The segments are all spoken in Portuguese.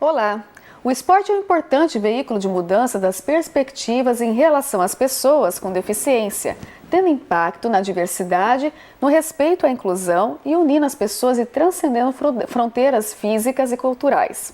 Olá! O esporte é um importante veículo de mudança das perspectivas em relação às pessoas com deficiência, tendo impacto na diversidade, no respeito à inclusão e unindo as pessoas e transcendendo fronteiras físicas e culturais.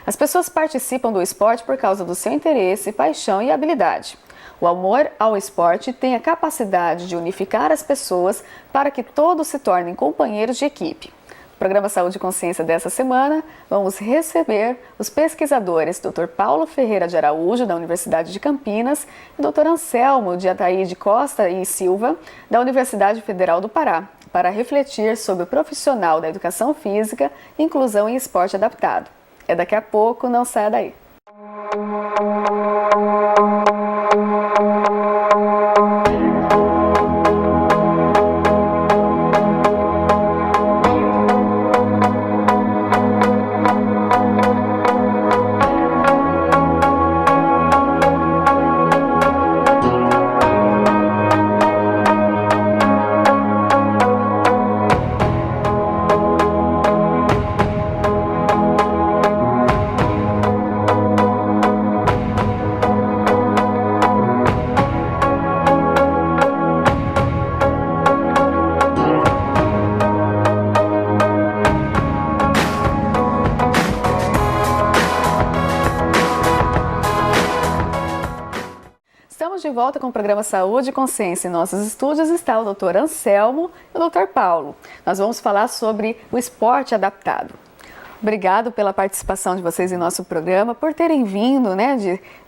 As pessoas participam do esporte por causa do seu interesse, paixão e habilidade. O amor ao esporte tem a capacidade de unificar as pessoas para que todos se tornem companheiros de equipe. No programa Saúde e Consciência dessa semana, vamos receber os pesquisadores Dr. Paulo Ferreira de Araújo, da Universidade de Campinas, e Dr. Anselmo de Ataíde Costa e Silva, da Universidade Federal do Pará, para refletir sobre o profissional da educação física, inclusão e esporte adaptado. É daqui a pouco, não saia daí. De volta com o programa Saúde e Consciência. Em nossos estúdios está o Dr. Anselmo e o Dr. Paulo. Nós vamos falar sobre o esporte adaptado. Obrigado pela participação de vocês em nosso programa, por terem vindo,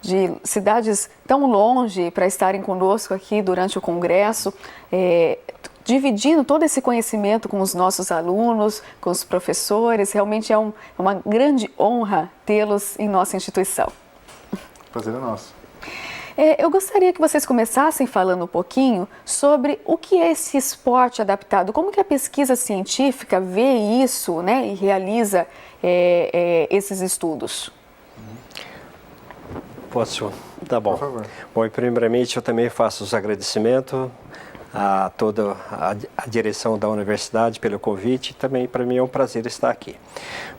de cidades tão longe para estarem conosco aqui durante o congresso, dividindo todo esse conhecimento com os nossos alunos, com os professores. Realmente é uma grande honra tê-los em nossa instituição. Prazer é nosso. Eu gostaria que vocês começassem falando um pouquinho sobre o que é esse esporte adaptado, como que a pesquisa científica vê isso, e realiza esses estudos. Posso? Tá bom. Por favor. Bom, e primeiramente eu também faço os agradecimentos a toda a direção da universidade pelo convite, também para mim é um prazer estar aqui.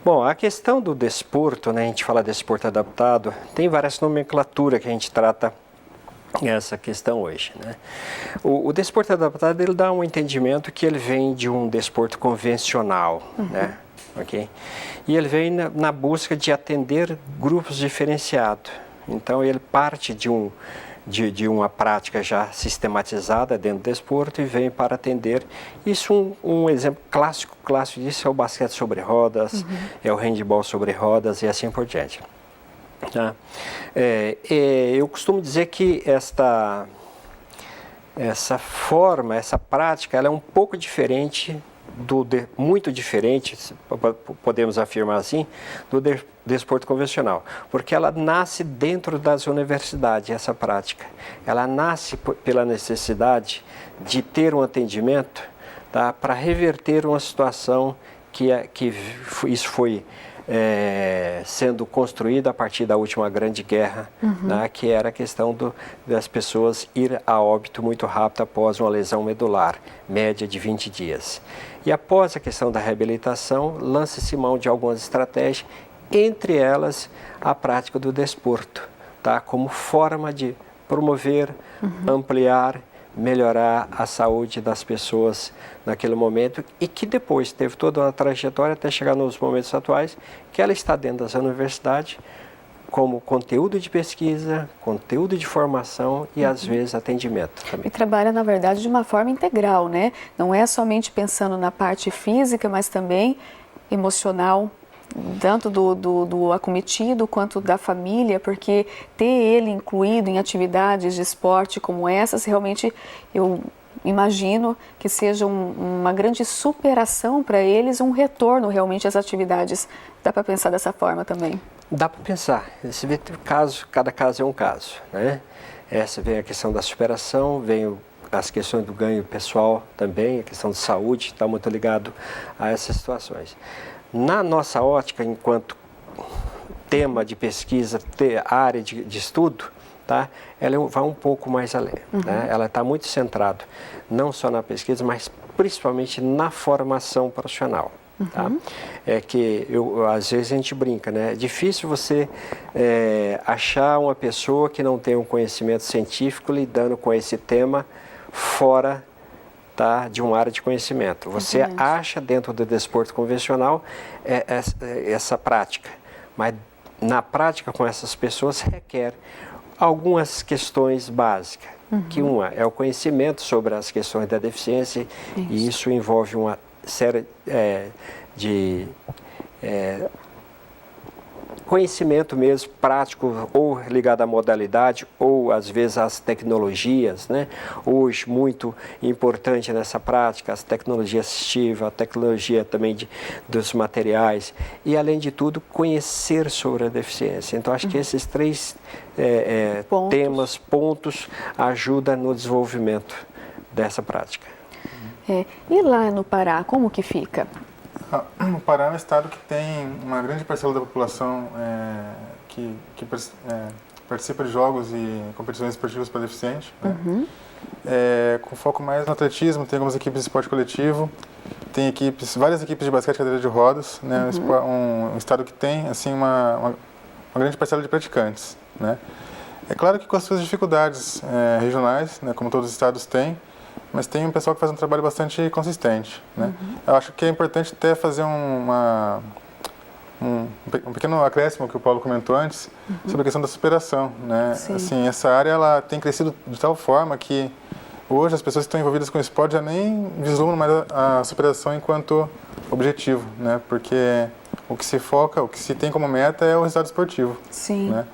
Bom, a questão do desporto, a gente fala desporto adaptado, tem várias nomenclaturas que a gente trata essa questão hoje, O desporto adaptado, ele dá um entendimento que ele vem de um desporto convencional, ok? E ele vem na busca de atender grupos diferenciados. Então ele parte de uma prática já sistematizada dentro do desporto e vem para atender. Isso, um exemplo clássico disso é o basquete sobre rodas, é o handebol sobre rodas e assim por diante. Eu costumo dizer que essa forma, essa prática, ela é um pouco diferente, muito diferente, podemos afirmar assim, do desporto convencional, porque ela nasce dentro das universidades, essa prática. Ela nasce pela necessidade de ter um atendimento para reverter uma situação que isso foi sendo construída a partir da última grande guerra, que era a questão das pessoas ir a óbito muito rápido após uma lesão medular, média de 20 dias. E após a questão da reabilitação, lança-se mão de algumas estratégias, entre elas a prática do desporto, como forma de promover, ampliar, melhorar a saúde das pessoas naquele momento e que depois teve toda uma trajetória até chegar nos momentos atuais, que ela está dentro das universidades como conteúdo de pesquisa, conteúdo de formação e às vezes atendimento também. E trabalha, na verdade, de uma forma integral, Não é somente pensando na parte física, mas também emocional, tanto do acometido quanto da família, porque ter ele incluído em atividades de esporte como essas, realmente eu imagino que seja uma grande superação para eles, um retorno realmente às atividades. Dá para pensar dessa forma também? Dá para pensar. Cada caso é um caso, Essa vem a questão da superação, vem as questões do ganho pessoal também, a questão de saúde, está muito ligado a essas situações. Na nossa ótica, enquanto tema de pesquisa, área de estudo, ela vai um pouco mais além. Ela está muito centrada não só na pesquisa, mas principalmente na formação profissional. Tá? É que às vezes a gente brinca, né? É difícil você achar uma pessoa que não tem um conhecimento científico lidando com esse tema fora, tá, de uma área de conhecimento. Você acha dentro do desporto convencional essa prática, mas na prática com essas pessoas requer algumas questões básicas. Que uma é o conhecimento sobre as questões da deficiência, e isso envolve uma série de conhecimento mesmo prático, ou ligado à modalidade, ou às vezes às tecnologias, né? Hoje, muito importante nessa prática, as tecnologias assistivas, a tecnologia também dos materiais, e além de tudo, conhecer sobre a deficiência. Então, acho que esses três pontos, ajudam no desenvolvimento dessa prática. E lá no Pará, como que fica? O Pará é um estado que tem uma grande parcela da população que participa de jogos e competições esportivas para deficientes, né? Com foco mais no atletismo, tem algumas equipes de esporte coletivo, tem várias equipes de basquete e cadeira de rodas, né? Um estado que tem assim, uma grande parcela de praticantes, né? É claro que com as suas dificuldades regionais, né, como todos os estados têm, mas tem um pessoal que faz um trabalho bastante consistente, né? Eu acho que é importante até fazer um pequeno acréscimo que o Paulo comentou antes sobre a questão da superação, né? Assim, essa área ela tem crescido de tal forma que hoje as pessoas que estão envolvidas com o esporte já nem vislumbram mais a superação enquanto objetivo, né? Porque o que se foca, o que se tem como meta é o resultado esportivo, né?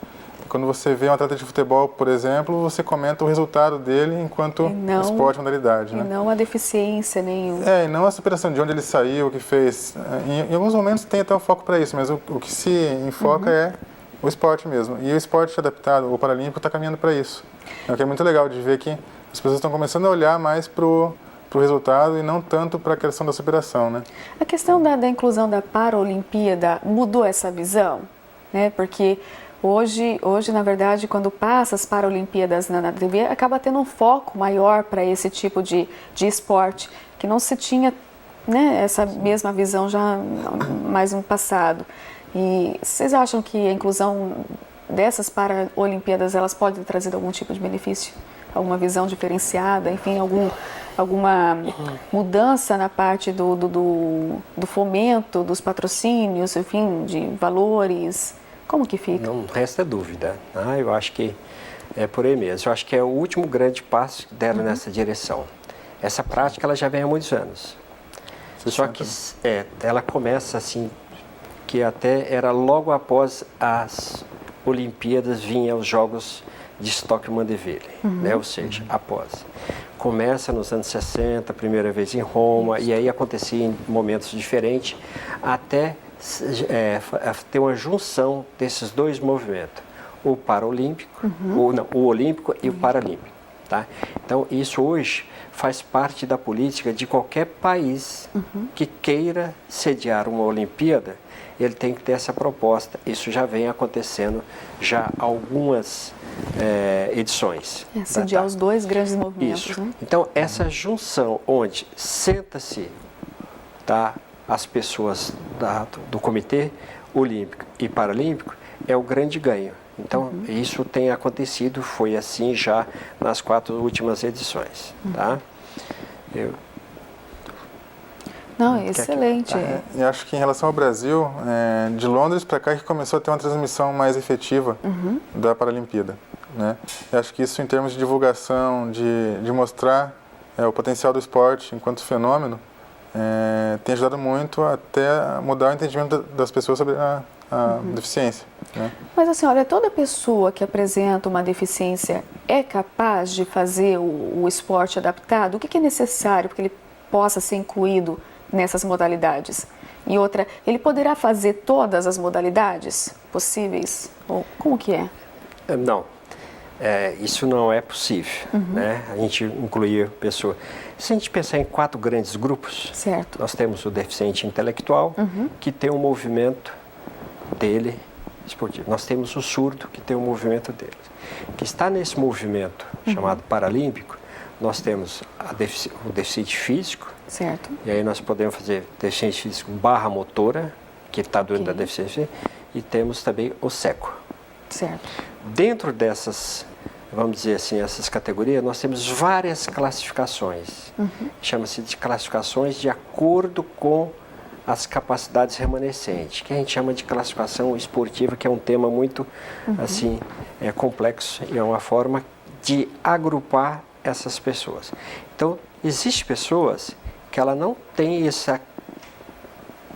Quando você vê um atleta de futebol, por exemplo, você comenta o resultado dele enquanto esporte, modalidade, né? E não a deficiência, nem o... E não a superação de onde ele saiu, o que fez. Em alguns momentos tem até um foco para isso, mas o que se enfoca é o esporte mesmo. E o esporte adaptado, o paralímpico, está caminhando para isso. O que é muito legal de ver que as pessoas estão começando a olhar mais para o resultado e não tanto para a questão da superação, né? A questão da inclusão da Paralimpíada mudou essa visão, né? Porque hoje, na verdade, quando passa as Paralimpíadas na TV, acaba tendo um foco maior para esse tipo de esporte, que não se tinha, né, essa mesma visão já mais no passado. E vocês acham que a inclusão dessas Paralimpíadas, elas podem trazer algum tipo de benefício? Alguma visão diferenciada, enfim, alguma mudança na parte do fomento, dos patrocínios, enfim, de valores? Como que fica? Não resta dúvida. Eu acho que é por aí mesmo. Eu acho que é o último grande passo que deram nessa direção. Essa prática ela já vem há muitos anos. Só que ela começa assim, que até era logo após as Olimpíadas vinha os Jogos de Tóquio Mandeville, né? Ou seja, após. Começa nos anos 60, a primeira vez em Roma, e aí acontecia em momentos diferentes, até ter uma junção desses dois movimentos, o paralímpico, o olímpico e o paralímpico, tá? Então isso hoje faz parte da política de qualquer país que queira sediar uma Olimpíada, ele tem que ter essa proposta. Isso já vem acontecendo já algumas edições. Sediar os dois grandes movimentos. Isso. Né? Então essa junção onde senta-se, tá, as pessoas do Comitê Olímpico e Paralímpico é o grande ganho. Então, isso tem acontecido, foi assim já nas 4 últimas edições. Tá? Não, excelente. Eu acho que em relação ao Brasil, de Londres para cá que começou a ter uma transmissão mais efetiva da Paralimpíada, né? Eu acho que isso em termos de divulgação, de mostrar o potencial do esporte enquanto fenômeno, tem ajudado muito até a mudar o entendimento das pessoas sobre a deficiência, né? Mas assim, olha, toda pessoa que apresenta uma deficiência é capaz de fazer o esporte adaptado? O que é necessário para que ele possa ser incluído nessas modalidades? E outra, ele poderá fazer todas as modalidades possíveis? Ou como que é? Não. Isso não é possível, né? A gente incluir pessoa. Se a gente pensar em 4 grandes grupos, certo, nós temos o deficiente intelectual, que tem um movimento dele esportivo. Nós temos o surdo, que tem um movimento dele. Que está nesse movimento chamado paralímpico, nós temos o deficiente físico, Certo. e aí nós podemos fazer deficiente físico barra motora, que está dentro da deficiência, e temos também o cego. Certo. Dentro dessas, vamos dizer assim, essas categorias, nós temos várias classificações. Chama-se de classificações de acordo com as capacidades remanescentes, que a gente chama de classificação esportiva, que é um tema muito assim, complexo e é uma forma de agrupar essas pessoas. Então, existem pessoas que ela não tem esse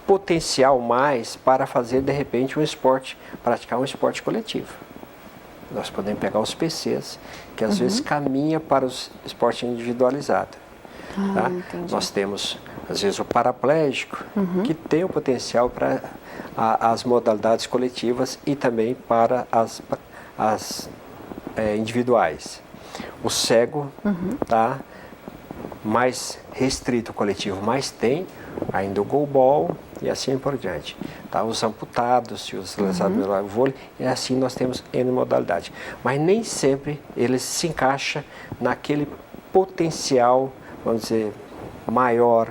potencial mais para fazer, de repente, um esporte, praticar um esporte coletivo. Nós podemos pegar os PCs, que às vezes caminha para o esporte individualizado. Tá? Nós temos, às vezes, o paraplégico, que tem o potencial para as modalidades coletivas e também para as individuais. O cego, tá? Mais restrito o coletivo, mas tem ainda o goalball e assim por diante. Tá? Os amputados e os lesados pelo vôlei, e assim nós temos N modalidade. Mas nem sempre ele se encaixa naquele potencial, vamos dizer, maior,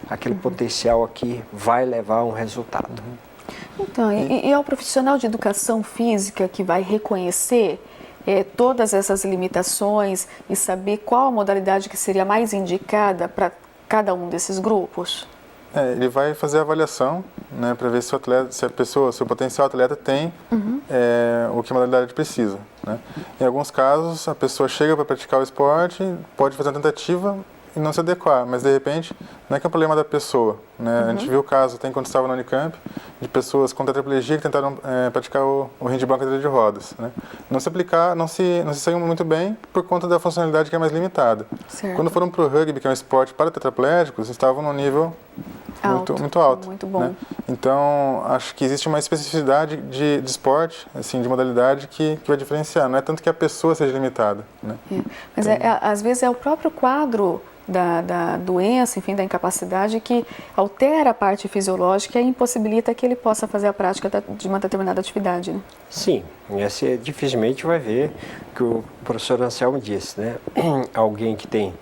aquele potencial que vai levar a um resultado. Então, e é o profissional de educação física que vai reconhecer todas essas limitações e saber qual a modalidade que seria mais indicada para cada um desses grupos? Ele vai fazer a avaliação, né, para ver se o potencial atleta tem o que a modalidade precisa. Né? Em alguns casos, a pessoa chega para praticar o esporte, pode fazer uma tentativa e não se adequar, mas de repente não é que é um problema da pessoa. Né? A gente viu o caso, quando estava no Unicamp, de pessoas com tetraplegia que tentaram praticar o handball com cadeira de rodas. Né? Não se saiu muito bem por conta da funcionalidade que é mais limitada. Certo. Quando foram para o rugby, que é um esporte para tetraplégicos, estavam num nível muito alto. Muito bom. Né? Então, acho que existe uma especificidade de esporte, assim, de modalidade que vai diferenciar. Não é tanto que a pessoa seja limitada. Né? Mas às vezes é o próprio quadro da doença, enfim, da incapacidade, que altera a parte fisiológica e impossibilita que ele possa fazer a prática de uma determinada atividade. Né? Sim, esse dificilmente vai ver que o professor Anselmo disse, né? Alguém que tem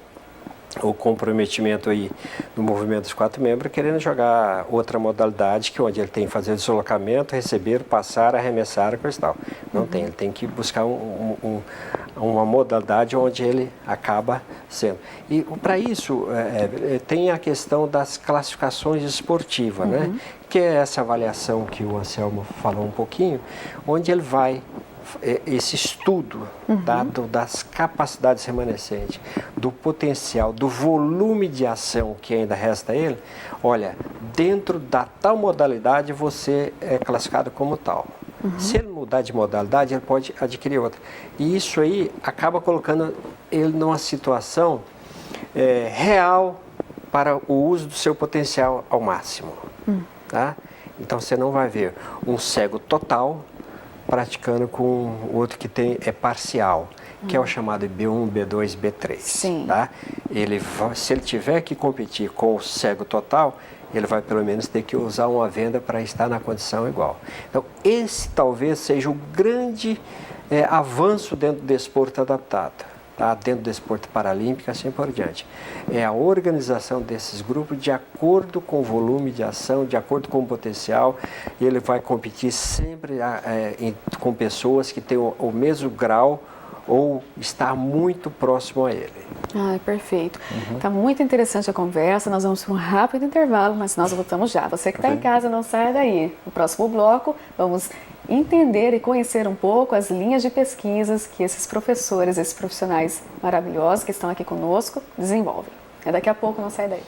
o comprometimento aí no movimento dos 4 membros, querendo jogar outra modalidade, que onde ele tem que fazer deslocamento, receber, passar, arremessar, coisa e tal. Não tem, ele tem que buscar uma modalidade onde ele acaba sendo. E para isso, tem a questão das classificações esportivas, né? Que é essa avaliação que o Anselmo falou um pouquinho, onde ele vai esse estudo das capacidades remanescentes, do potencial, do volume de ação que ainda resta a ele. Olha, dentro da tal modalidade você é classificado como tal. Se ele mudar de modalidade, ele pode adquirir outra. E isso aí acaba colocando ele numa situação real para o uso do seu potencial ao máximo. Tá? Então você não vai ver um cego total praticando com outro que é parcial, que é o chamado B1, B2, B3. Sim. Tá? Se ele tiver que competir com o cego total, ele vai pelo menos ter que usar uma venda para estar na condição igual. Então, esse talvez seja o grande avanço dentro do desporto adaptado. Tá? Dentro do desporto paralímpico, assim por diante. É a organização desses grupos de acordo com o volume de ação, de acordo com o potencial, e ele vai competir sempre com pessoas que têm o mesmo grau ou estar muito próximo a ele. Perfeito. Está muito interessante a conversa, nós vamos para um rápido intervalo, mas nós voltamos já. Você que está em casa, não saia daí. No próximo bloco, vamos entender e conhecer um pouco as linhas de pesquisas que esses professores, esses profissionais maravilhosos que estão aqui conosco, desenvolvem. Daqui a pouco, não saia daí.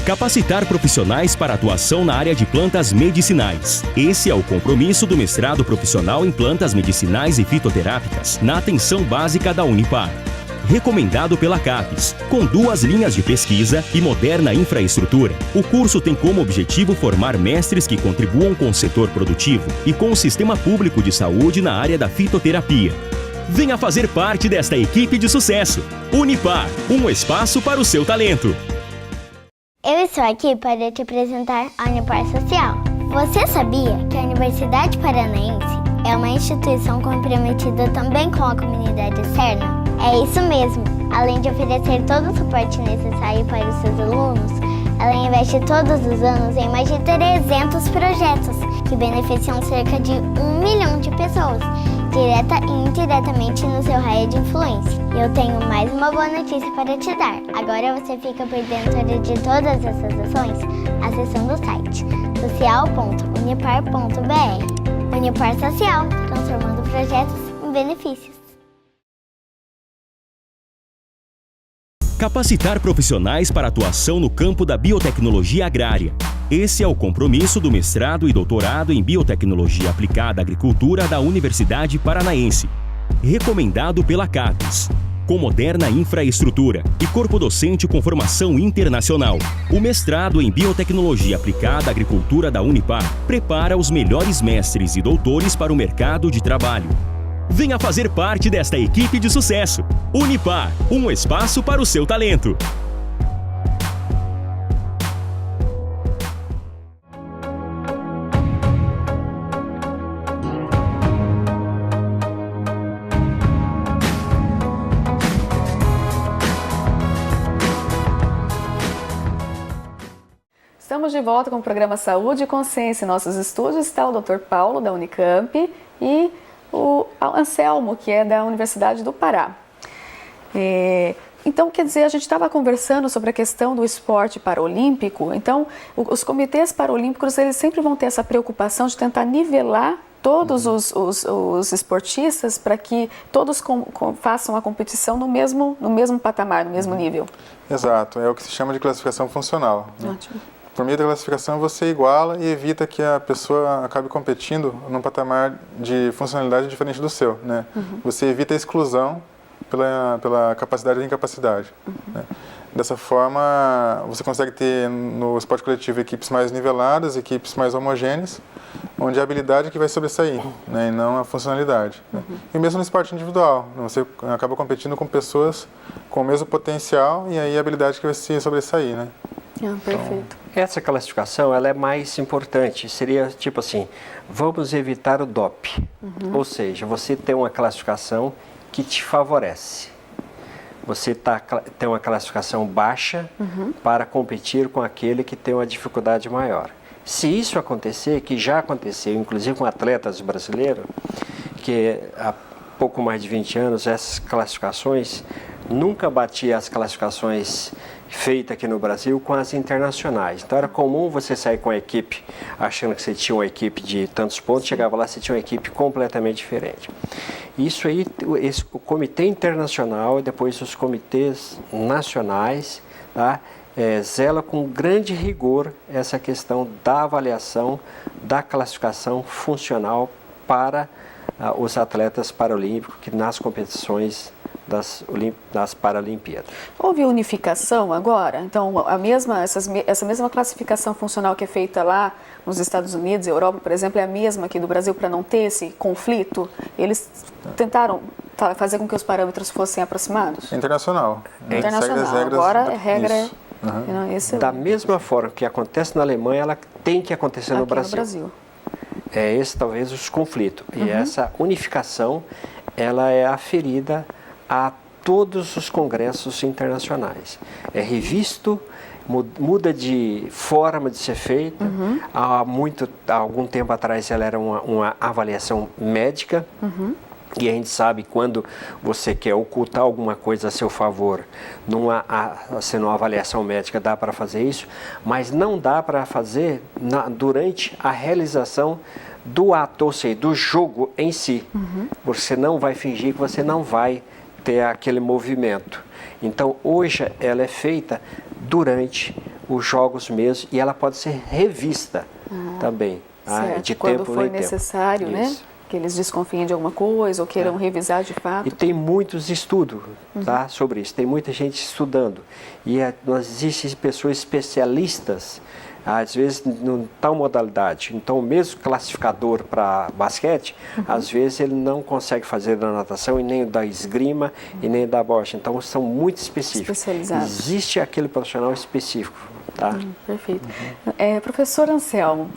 Capacitar profissionais para atuação na área de plantas medicinais. Esse é o compromisso do mestrado profissional em plantas medicinais e fitoterápicas na atenção básica da Unipar. Recomendado pela CAPES, com 2 linhas de pesquisa e moderna infraestrutura. O curso tem como objetivo formar mestres que contribuam com o setor produtivo e com o sistema público de saúde na área da fitoterapia. Venha fazer parte desta equipe de sucesso. Unipar, um espaço para o seu talento. Eu estou aqui para te apresentar a Unipar Social. Você sabia que a Universidade Paranaense é uma instituição comprometida também com a comunidade externa? É isso mesmo. Além de oferecer todo o suporte necessário para os seus alunos, ela investe todos os anos em mais de 300 projetos que beneficiam cerca de 1 milhão de pessoas, direta e indiretamente no seu raio de influência. E eu tenho mais uma boa notícia para te dar. Agora você fica por dentro de todas essas ações acessando o site social.unipar.br. Unipar Social, transformando projetos em benefícios. Capacitar profissionais para atuação no campo da biotecnologia agrária. Esse é o compromisso do mestrado e doutorado em Biotecnologia Aplicada à Agricultura da Universidade Paranaense, recomendado pela CAPES. Com moderna infraestrutura e corpo docente com formação internacional, o mestrado em Biotecnologia Aplicada à Agricultura da Unipar prepara os melhores mestres e doutores para o mercado de trabalho. Venha fazer parte desta equipe de sucesso. Unipar, um espaço para o seu talento. Estamos de volta com o programa Saúde e Consciência. Em nossos estúdios está o Dr. Paulo, da Unicamp, e o Anselmo, que é da Universidade do Pará. Então, quer dizer, a gente estava conversando sobre a questão do esporte paralímpico. Então, os comitês paralímpicos, eles sempre vão ter essa preocupação de tentar nivelar todos os esportistas para que todos façam a competição no mesmo patamar, no mesmo nível. Exato, é o que se chama de classificação funcional. Né? Ótimo. Por meio da classificação, você iguala e evita que a pessoa acabe competindo num patamar de funcionalidade diferente do seu. Né? Você evita a exclusão pela capacidade e incapacidade. Né? Dessa forma, você consegue ter no esporte coletivo equipes mais niveladas, equipes mais homogêneas, onde é a habilidade que vai sobressair, né? E não a funcionalidade. Né? E mesmo no esporte individual, você acaba competindo com pessoas com o mesmo potencial e aí a habilidade que vai se sobressair. Né? Perfeito. Essa classificação ela é mais importante, seria tipo assim, vamos evitar o DOP, ou seja, você tem uma classificação que te favorece. Você tem uma classificação baixa para competir com aquele que tem uma dificuldade maior. Se isso acontecer, que já aconteceu, inclusive com atletas brasileiros, que há pouco mais de 20 anos, essas classificações nunca batiam as classificações feitas aqui no Brasil com as internacionais. Então era comum você sair com a equipe achando que você tinha uma equipe de tantos pontos, chegava lá, você tinha uma equipe completamente diferente. Isso aí, o Comitê Internacional e depois os comitês nacionais, tá, zela com grande rigor essa questão da avaliação da classificação funcional para os atletas paralímpicos que nas competições das Paralimpíadas. Houve unificação agora? Então, essa mesma classificação funcional que é feita lá nos Estados Unidos e Europa, por exemplo, é a mesma aqui do Brasil para não ter esse conflito? Eles tentaram fazer com que os parâmetros fossem aproximados? Internacional. Internacional. Agora a regra Da mesma forma que acontece na Alemanha, ela tem que acontecer no Brasil. É esse talvez os conflitos. E essa unificação, ela é aferida a todos os congressos internacionais. É revisto, muda de forma de ser feita. Há algum tempo atrás ela era uma avaliação médica. E a gente sabe quando você quer ocultar alguma coisa a seu favor, sendo uma avaliação médica, dá para fazer isso, mas não dá para fazer durante a realização do ato, ou seja, do jogo em si. Você não vai fingir que você não vai ter aquele movimento. Então, hoje ela é feita durante os jogos mesmo e ela pode ser revista também, de quando tempo for em necessário, tempo. né? Que eles desconfiem de alguma coisa ou queiram revisar de fato. E tem muitos estudos sobre isso, tem muita gente estudando. E existem pessoas especialistas, às vezes, em tal modalidade. Então, o mesmo classificador para basquete, às vezes ele não consegue fazer da natação, e nem da esgrima, e nem da bocha. Então, são muito específicos. Especializados. Existe aquele profissional específico Tá? Perfeito. Professor Anselmo,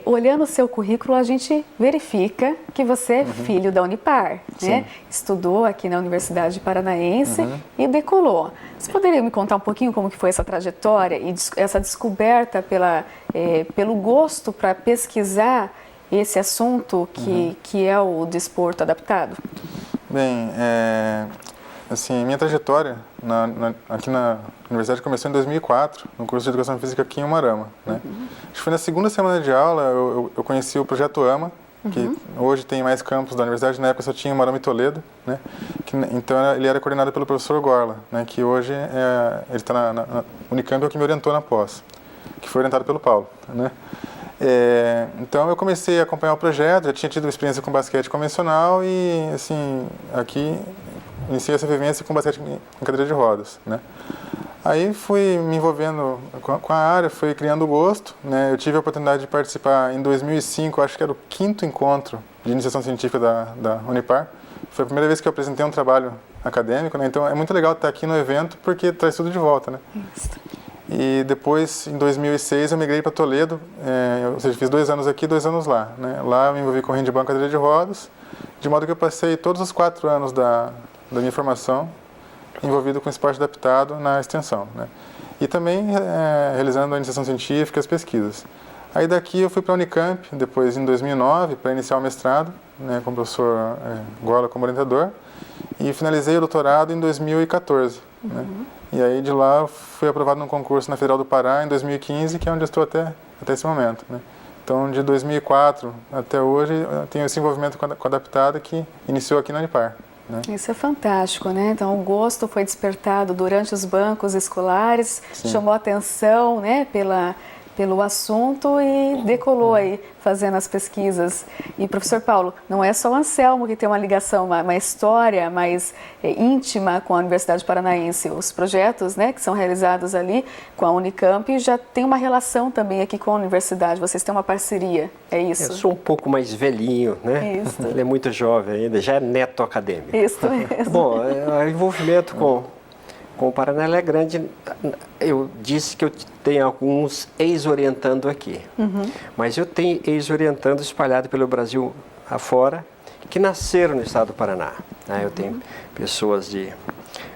olhando o seu currículo, a gente verifica que você é filho da Unipar, né? Estudou aqui na Universidade Paranaense e decolou. Você poderia me contar um pouquinho como que foi essa trajetória e essa descoberta pelo gosto para pesquisar esse assunto que é o desporto adaptado? Bem, assim, minha trajetória aqui na Universidade começou em 2004, no curso de Educação Física aqui em Umarama, né? Acho que foi na segunda semana de aula eu conheci o Projeto AMA, que hoje tem mais campos da universidade, na época só tinha Umarama e Toledo, né? Então ele era coordenado pelo professor Gorla, né? Que hoje ele está na Unicamp, é o que me orientou na pós, que foi orientado pelo Paulo, né? Então eu comecei a acompanhar o projeto, já tinha tido experiência com basquete convencional e, assim, aqui iniciei essa vivência com basquete em cadeira de rodas, né? Aí fui me envolvendo com a área, fui criando gosto, né? Eu tive a oportunidade de participar em 2005, acho que era o 5º encontro de iniciação científica da Unipar. Foi a primeira vez que eu apresentei um trabalho acadêmico, né? Então é muito legal estar aqui no evento porque traz tudo de volta, né? Isso. E depois, em 2006, eu migrei para Toledo, ou seja, fiz 2 anos aqui, 2 anos lá, né? Lá eu me envolvi com handebol em cadeira de rodas, de modo que eu passei todos os 4 anos da minha formação envolvido com esporte adaptado na extensão, né? E também realizando a iniciação científica e as pesquisas. Aí daqui eu fui para a Unicamp, depois em 2009, para iniciar o mestrado, né, com o professor Gorla como orientador, e finalizei o doutorado em 2014, né? E aí de lá fui aprovado num concurso na Federal do Pará em 2015, que é onde eu estou até esse momento, né? Então, de 2004 até hoje, eu tenho esse envolvimento com a adaptada que iniciou aqui na Unipar, né? Isso é fantástico, né? Então, o gosto foi despertado durante os bancos escolares, chamou a atenção, né, pelo assunto e decolou aí fazendo as pesquisas. E, professor Paulo, não é só o Anselmo que tem uma ligação, uma história mais íntima com a Universidade Paranaense. Os projetos, né, que são realizados ali com a Unicamp já tem uma relação também aqui com a universidade. Vocês têm uma parceria, é isso? Eu sou um pouco mais velhinho, né? Isso. Ele é muito jovem ainda, já é neto acadêmico. Isso mesmo. Bom, o envolvimento com o Paraná é grande. Eu disse que eu tenho alguns ex-orientando aqui, mas eu tenho ex-orientando espalhado pelo Brasil afora, que nasceram no estado do Paraná, né? Eu tenho pessoas de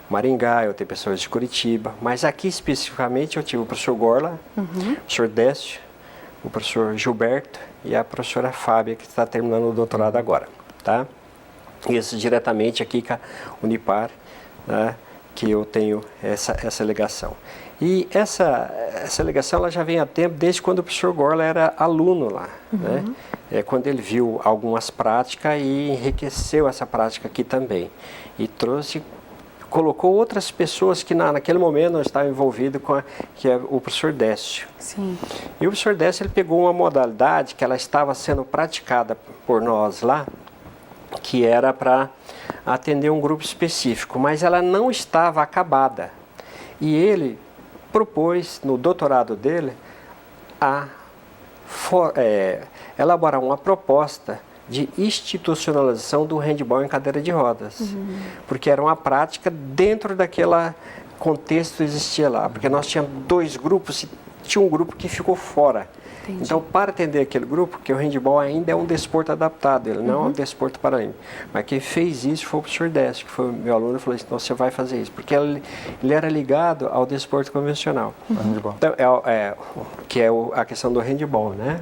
Maringá, eu tenho pessoas de Curitiba, mas aqui especificamente eu tive o professor Gorla, o professor Décio, o professor Gilberto e a professora Fábia, que está terminando o doutorado agora, tá? Isso diretamente aqui com a Unipar, né, que eu tenho essa ligação. E essa ligação ela já vem há tempo, desde quando o professor Gorla era aluno lá, né? Quando ele viu algumas práticas e enriqueceu essa prática aqui também. E colocou outras pessoas que naquele momento não estavam envolvidas que é o professor Décio. Sim. E o professor Décio ele pegou uma modalidade que ela estava sendo praticada por nós lá, que era para atender um grupo específico, mas ela não estava acabada. E ele propôs, no doutorado dele, elaborar uma proposta de institucionalização do handebol em cadeira de rodas, porque era uma prática dentro daquele contexto que existia lá, porque nós tínhamos 2 grupos e tinha um grupo que ficou fora. Entendi. Então, para atender aquele grupo, que o handebol ainda é um desporto adaptado, ele não é um desporto paralímpico. Mas quem fez isso foi o professor Décio, que foi meu aluno, e falou assim, então você vai fazer isso, porque ele era ligado ao desporto convencional. Então, que é a questão do handebol, né?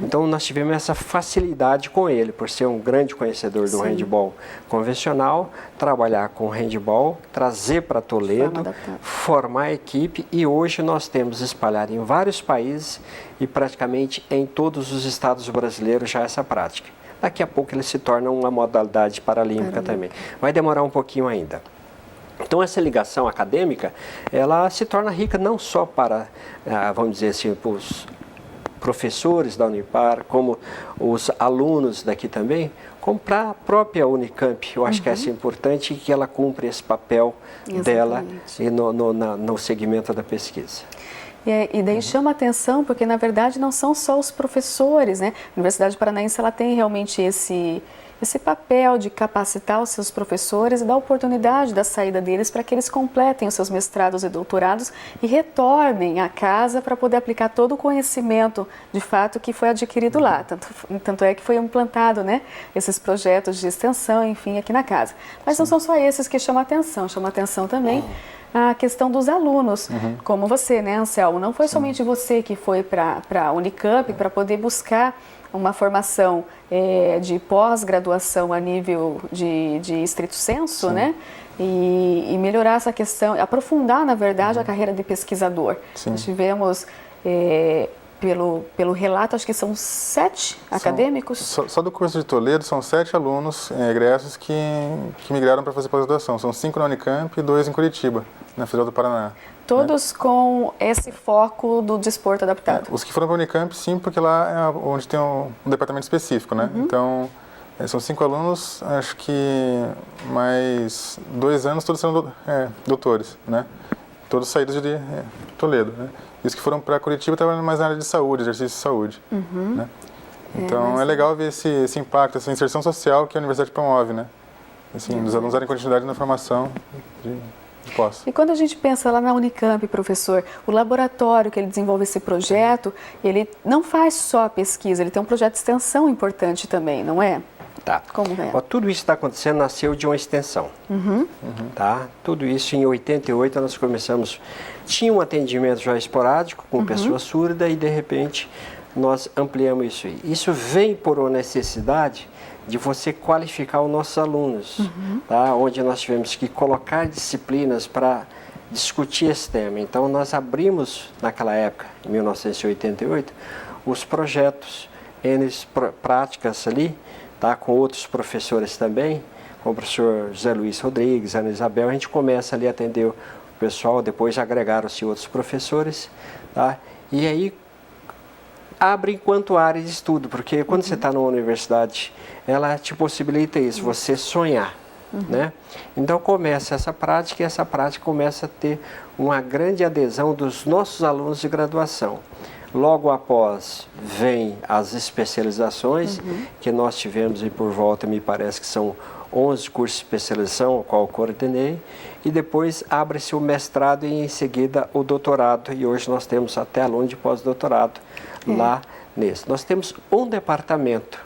Então, nós tivemos essa facilidade com ele, por ser um grande conhecedor do handebol convencional, trabalhar com handebol, trazer para Toledo, formar a equipe, e hoje nós temos espalhado em vários países e praticamente em todos os estados brasileiros já essa prática. Daqui a pouco ele se torna uma modalidade paralímpica também. Vai demorar um pouquinho ainda. Então essa ligação acadêmica, ela se torna rica não só para, vamos dizer assim, para os professores da Unipar, como os alunos daqui também, como para a própria Unicamp. Eu acho que é importante que ela cumpra esse papel dela e no segmento da pesquisa. E daí chama a atenção porque, na verdade, não são só os professores, né? A Universidade Paranaense ela tem realmente esse papel de capacitar os seus professores e dar oportunidade da saída deles para que eles completem os seus mestrados e doutorados e retornem à casa para poder aplicar todo o conhecimento, de fato, que foi adquirido lá. Tanto é que foi implantado, né, esses projetos de extensão, enfim, aqui na casa. Mas não são só esses que chamam a atenção também a questão dos alunos, como você, né, Anselmo? Não foi somente você que foi para a Unicamp para poder buscar uma formação de pós-graduação a nível de estrito senso, né? E melhorar essa questão, aprofundar, na verdade, a carreira de pesquisador. Nós tivemos, pelo relato, acho que são 7 acadêmicos. Só do curso de Toledo, são 7 alunos egressos que migraram para fazer pós-graduação. São 5 na Unicamp e 2 em Curitiba, na Federal do Paraná. Todos com esse foco do desporto adaptado? Os que foram para a Unicamp, sim, porque lá é onde tem um departamento específico, né? Então, são 5 alunos, acho que mais 2 anos todos sendo doutores, né? Todos saídos de Toledo, né? E os que foram para Curitiba trabalhando mais na área de saúde, exercício de saúde, né? Então, é legal ver esse impacto, essa inserção social que a universidade promove, né? Assim, dos alunos darem continuidade na formação de pós. E quando a gente pensa lá na Unicamp, professor, o laboratório que ele desenvolve esse projeto, ele não faz só a pesquisa, ele tem um projeto de extensão importante também, não é? Tá. Como é? Ó, tudo isso está acontecendo, nasceu de uma extensão. Tá? Tudo isso em 88 nós começamos, tinha um atendimento já esporádico com pessoa surda e de repente nós ampliamos isso aí. Isso vem por uma necessidade de você qualificar os nossos alunos, tá? Onde nós tivemos que colocar disciplinas para discutir esse tema. Então, nós abrimos, naquela época, em 1988, os projetos, práticas ali, tá? Com outros professores também, com o professor José Luiz Rodrigues, Ana Isabel, a gente começa ali a atender o pessoal, depois agregaram-se outros professores, tá? E aí, abre enquanto área de estudo, porque quando você está numa universidade, ela te possibilita isso, você sonhar, né? Então começa essa prática e essa prática começa a ter uma grande adesão dos nossos alunos de graduação. Logo após vem as especializações, que nós tivemos aí por volta, me parece que são 11 cursos de especialização, o qual eu coordenei, e depois abre-se o mestrado e em seguida o doutorado, e hoje nós temos até aluno de pós-doutorado lá nesse. Nós temos um departamento,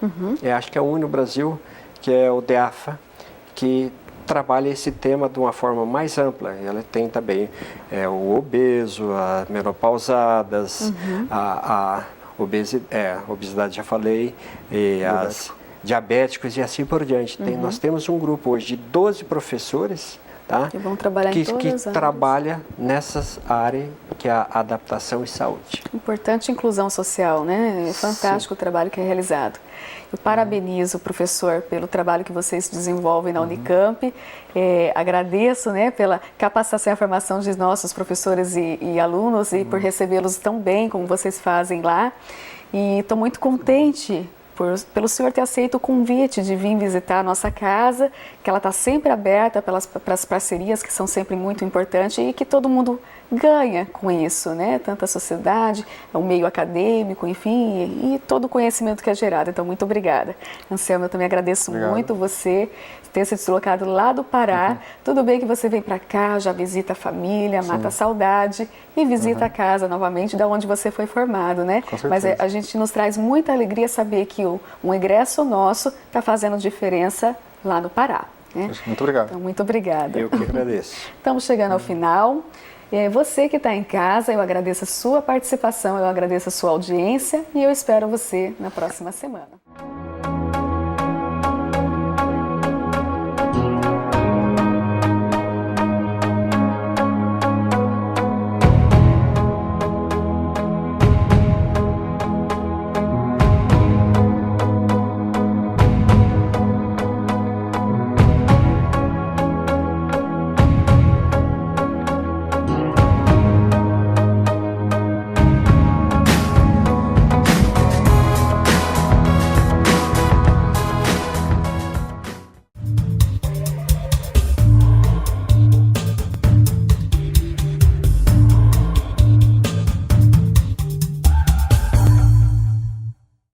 acho que é o único no Brasil, que é o DEAFA, que trabalha esse tema de uma forma mais ampla. Ela tem também o obeso, as menopausadas, a obesidade já falei, e as diabéticos e assim por diante. Nós temos um grupo hoje de 12 professores, tá? Que vão trabalhar em todas as áreas. Trabalha nessas áreas que é a adaptação e saúde. Importante inclusão social, né? É fantástico o trabalho que é realizado. Eu parabenizo o professor pelo trabalho que vocês desenvolvem na Unicamp. Agradeço, né, pela capacitação e a formação de nossos professores e alunos e por recebê-los tão bem como vocês fazem lá. E estou muito contente pelo senhor ter aceito o convite de vir visitar a nossa casa, que ela está sempre aberta para as parcerias que são sempre muito importantes e que todo mundo ganha com isso, né? Tanto a sociedade, o meio acadêmico, enfim, e todo o conhecimento que é gerado. Então, muito obrigada. Anselmo, eu também agradeço muito você ter se deslocado lá do Pará. Tudo bem que você vem para cá, já visita a família, mata a saudade e visita a casa novamente, da onde você foi formado, né? Com certeza. Mas a gente nos traz muita alegria saber que um egresso nosso está fazendo diferença lá no Pará. Né? Muito obrigado. Então, muito obrigada. Eu que agradeço. Estamos chegando ao final. Você que está em casa, eu agradeço a sua participação, eu agradeço a sua audiência e eu espero você na próxima semana.